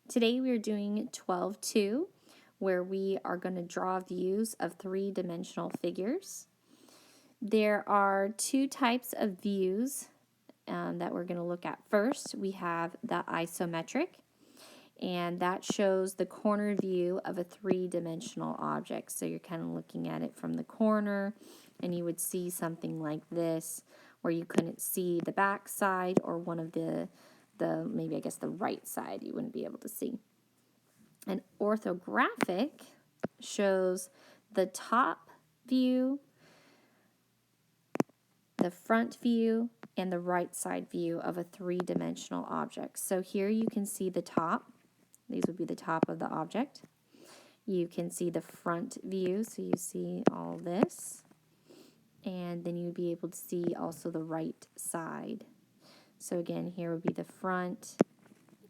Today we are doing 12-2, where we are going to draw views of three-dimensional figures. There are two types of views that we're going to look at. First, we have the isometric, and that shows the corner view of a three-dimensional object. So you're kind of looking at it from the corner, and you would see something like this, where you couldn't see the back side or one of the maybe I guess the right side you wouldn't be able to see. An orthographic shows the top view, the front view, and the right side view of a three-dimensional object. So here you can see the top. These would be the top of the object. You can see the front view, so you see all this. And then you'd be able to see also the right side. So again, here would be the front,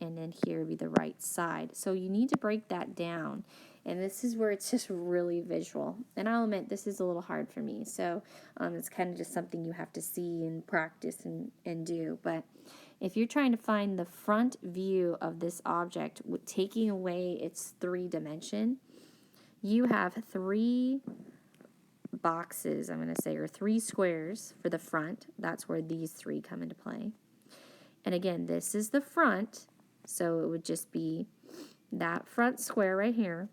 and then here would be the right side. So you need to break that down. And this is where it's just really visual. And I'll admit, this is a little hard for me. So it's kind of just something you have to see and practice and do. But if you're trying to find the front view of this object, with taking away its three dimension, you have three boxes, I'm going to say, or three squares for the front. That's where these three come into play. And again, this is the front, so it would just be that front square right here,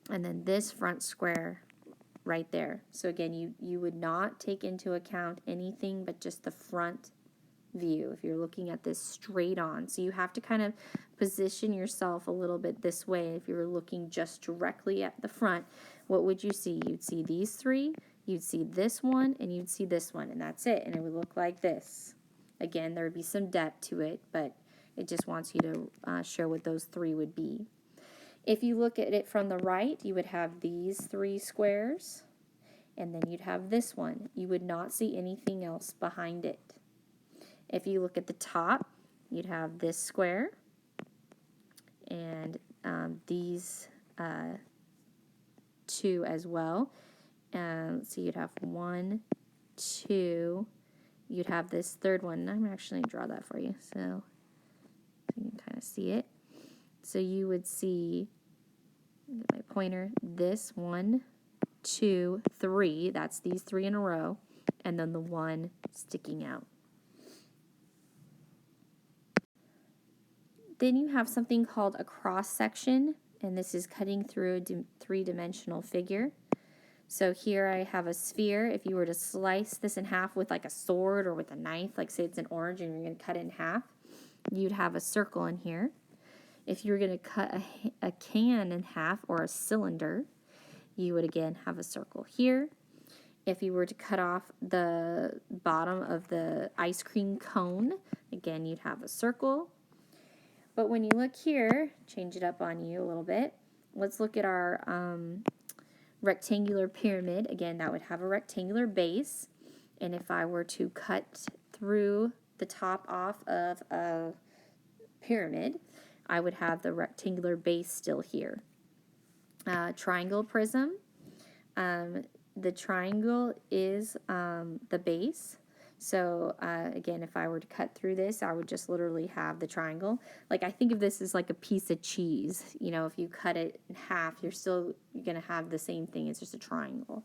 and then this front square right there. So again, you would not take into account anything but just the front view if you're looking at this straight on. So you have to kind of position yourself a little bit this way. If you were looking just directly at the front, what would you see? You'd see these three, you'd see this one, and you'd see this one, and that's it. And it would look like this. Again, there would be some depth to it, but it just wants you to show what those three would be. If you look at it from the right, you would have these three squares, and then you'd have this one. You would not see anything else behind it. If you look at the top, you'd have this square, and these two as well. So you'd have 1, 2. You'd have this third one. I'm actually going to draw that for you so you can kind of see it. So you would see, get my pointer, this 1, 2, 3. That's these three in a row, and then the one sticking out. Then you have something called a cross section, and this is cutting through a three-dimensional figure. So here I have a sphere. If you were to slice this in half with like a sword or with a knife, like say it's an orange and you're going to cut it in half, you'd have a circle in here. If you were going to cut a can in half or a cylinder, you would again have a circle here. If you were to cut off the bottom of the ice cream cone, again you'd have a circle. But when you look here, change it up on you a little bit. Let's look at our rectangular pyramid. Again, that would have a rectangular base, and if I were to cut through the top off of a pyramid, I would have the rectangular base still here. Triangle prism. The triangle is the base. So again, if I were to cut through this, I would just literally have the triangle. Like, I think of this as like a piece of cheese. You know, if you cut it in half, you're going to have the same thing. It's just a triangle.